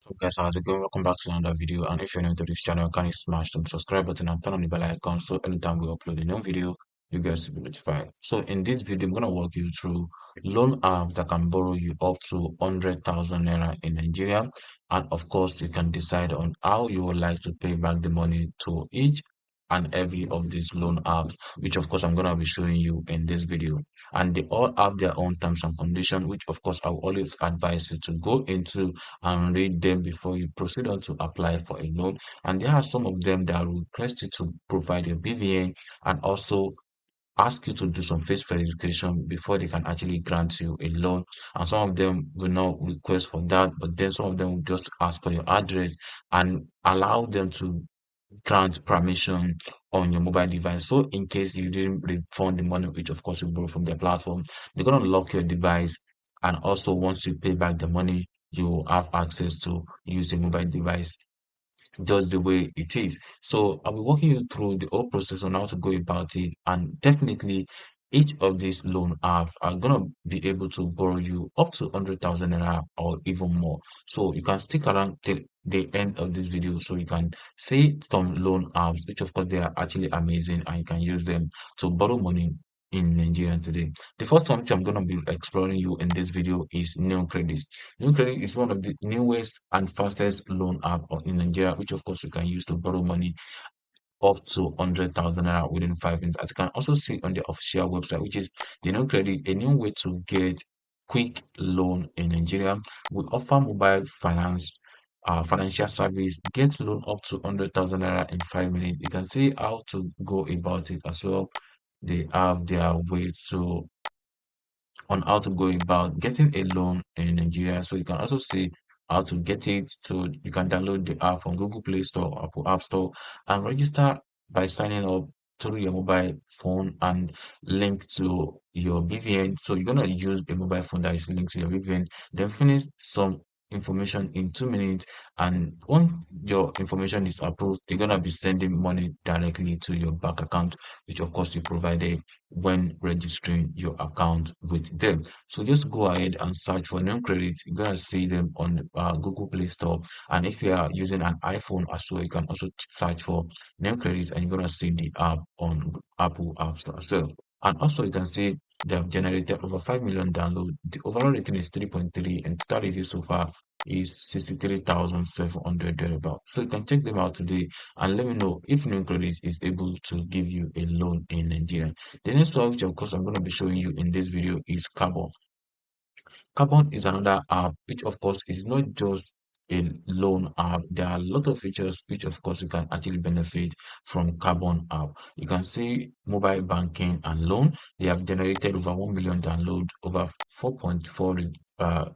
So guys, how's it going? Welcome back to another video. And if you're new to this channel, can you smash the subscribe button and turn on the bell icon so anytime we upload a new video, you guys will be notified. So in this video, I'm gonna walk you through loan apps that can borrow you up to 100,000 naira in Nigeria, and of course, you can decide on how you would like to pay back the money to each and every of these loan apps, which of course I'm gonna be showing you in this video. And they all have their own terms and conditions, which of course I will always advise you to go into and read them before you proceed on to apply for a loan. And there are some of them that will request you to provide your BVN and also ask you to do some face verification before they can actually grant you a loan. And some of them will not request for that, but then some of them will just ask for your address and allow them to grant permission on your mobile device. So in case you didn't refund the money, which of course you borrow from their platform, they're gonna lock your device. And also once you pay back the money, you will have access to use the mobile device just the way it is. So I'll be walking you through the whole process on how to go about it, and definitely each of these loan apps are gonna be able to borrow you up to 100,000 naira or even more. So you can stick around till the end of this video so you can see some loan apps, which of course they are actually amazing and you can use them to borrow money in Nigeria today. The first one which I'm gonna be exploring you in this video is New Credit. New Credit is one of the newest and fastest loan app in Nigeria, which of course you can use to borrow money up to 100,000 naira within 5 minutes. As you can also see on the official website, which is the New Credit, a new way to get quick loan in Nigeria. We offer mobile finance. Financial service, get loan up to 100,000 naira in 5 minutes. You can see how to go about it as well. They have their way to on how to go about getting a loan in Nigeria. So you can also see how to get it. So you can download the app from Google Play Store, Apple App Store, and register by signing up through your mobile phone and link to your BVN. So you're gonna use a mobile phone that is linked to your BVN, then finish some information in 2 minutes, and once your information is approved, they're gonna be sending money directly to your bank account, which of course you provided when registering your account with them. So just go ahead and search for new credits. You're gonna see them on Google Play Store, and if you are using an iPhone as well, you can also search for new credits, and you're gonna see the app on Apple App Store as well. And also, you can see they have generated over 5 million downloads. The overall rating is 3.3, and total reviews so far is 63,700 thereabout. So you can check them out today and let me know if new credits is able to give you a loan in Nigeria. The next one, which of course I'm going to be showing you in this video, is Carbon. Carbon is another app, which of course is not just a loan app. There are a lot of features which of course you can actually benefit from Carbon app. You can see mobile banking and loan. They have generated over 1 million download, over 4.4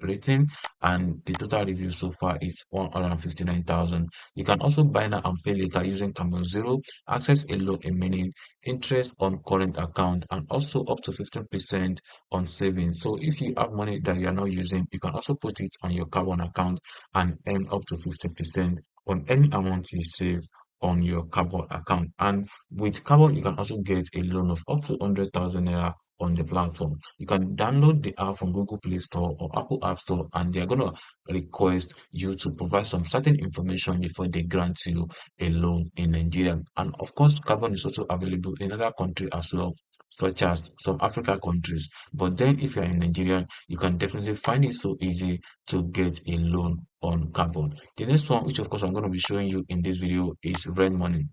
rating, and the total review so far is 159,000. You can also buy now and pay later using Carbon Zero, access a loan in minutes, interest on current account, and also up to 15% on savings. So if you have money that you are not using, you can also put it on your Carbon account and earn up to 15% on any amount you save on your Carbon account. And with Carbon, you can also get a loan of up to 100,000 naira on the platform. You can download the app from Google Play Store or Apple App Store, and they're gonna request you to provide some certain information before they grant you a loan in Nigeria. And of course, Carbon is also available in other countries as well, such as some Africa countries. But then if you're in Nigeria, you can definitely find it so easy to get a loan on Carbon. The next one, which of course I'm going to be showing you in this video, is Rent Money.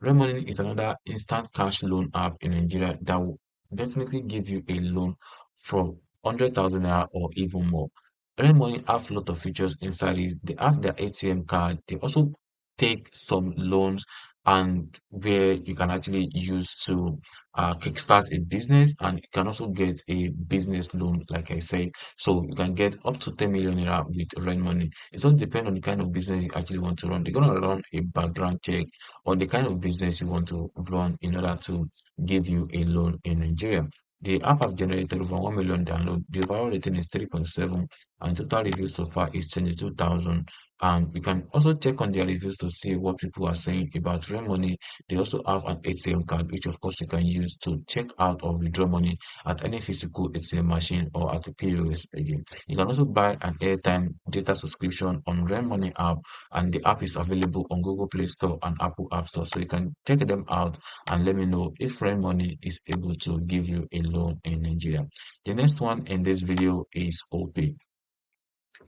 Rent Money is another instant cash loan app in Nigeria that will definitely give you a loan from 100,000 naira or even more. Rent Money have a lot of features inside it. They have their ATM card. They also take some loans and where you can actually use to kickstart a business, and you can also get a business loan, like I said. So you can get up to 10 million naira with Rent Money. It all depends on the kind of business you actually want to run. They're gonna run a background check on the kind of business you want to run in order to give you a loan in Nigeria. The app have generated over 1 million downloads. The overall rating is 3.7. and total reviews so far is 22,000. And you can also check on their reviews to see what people are saying about real money. They also have an ATM card, which of course you can use to check out or withdraw money at any physical ATM machine or at the POS again. You can also buy an airtime data subscription on Real Money app, and the app is available on Google Play Store and Apple App Store. So you can check them out and let me know if Real Money is able to give you a loan in Nigeria. The next one in this video is OP.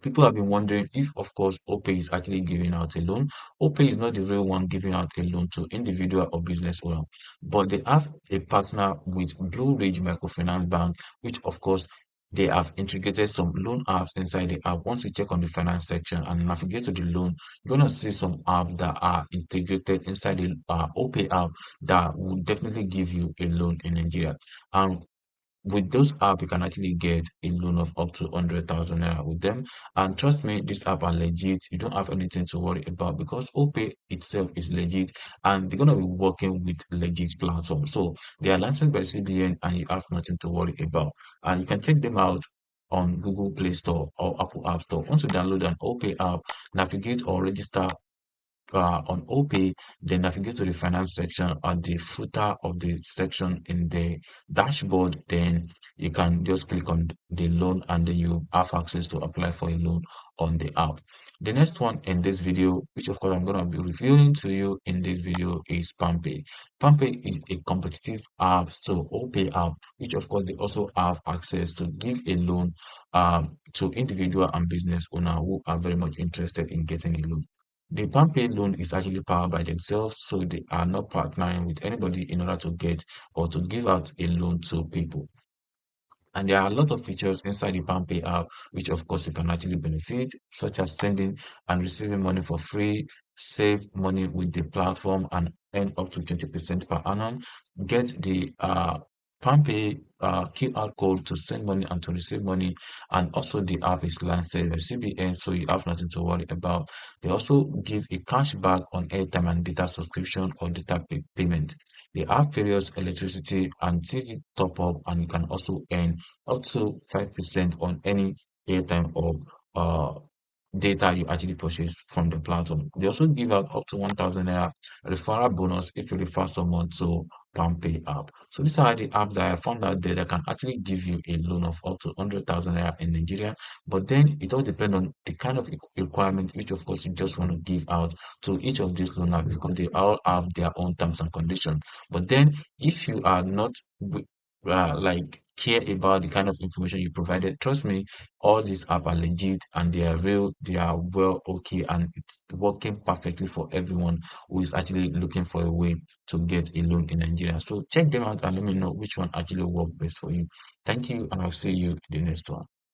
People have been wondering if, of course, OPay is actually giving out a loan. OPay is not the real one giving out a loan to individual or business owner, but they have a partner with Blue Ridge Microfinance Bank, which, of course, they have integrated some loan apps inside the app. Once you check on the finance section and navigate to the loan, you're gonna see some apps that are integrated inside the OPay app that will definitely give you a loan in Nigeria. And with those app, you can actually get a loan of up to 100,000 naira with them. And trust me, this app are legit. You don't have anything to worry about because OPay itself is legit and they're going to be working with legit platforms. So they are licensed by CBN and you have nothing to worry about. And you can check them out on Google Play Store or Apple App Store. Once you download an OPay app, navigate or register on OP, then navigate to the finance section at the footer of the section in the dashboard. Then you can just click on the loan and then you have access to apply for a loan on the app. The next one in this video, which of course I'm going to be reviewing to you in this video, is Palmpay. Palmpay is a competitive app, so OP app, which of course they also have access to give a loan to individual and business owner who are very much interested in getting a loan. The Palmpay loan is actually powered by themselves, so they are not partnering with anybody in order to get or to give out a loan to people. And there are a lot of features inside the Palmpay app, which of course you can actually benefit, such as sending and receiving money for free, save money with the platform and earn up to 20% per annum, get the Palmpay QR code to send money and to receive money, and also the app is licensed by CBN, so you have nothing to worry about. They also give a cashback on airtime and data subscription or data payment. They have various electricity and TV top up, and you can also earn up to 5% on any airtime or uh, data you actually purchase from the platform. They also give out up to 1,000 naira referral bonus if you refer someone to Palmpay app. So these are the apps that I found out there that can actually give you a loan of up to 100,000 naira in Nigeria. But then it all depends on the kind of requirement which of course you just want to give out to each of these loan apps because they all have their own terms and conditions. But then if you are not like care about the kind of information you provided, trust me, all these apps are legit and they are real, they are well okay, and it's working perfectly for everyone who is actually looking for a way to get a loan in Nigeria. So check them out and let me know which one actually works best for you. Thank you, and I'll see you in the next one.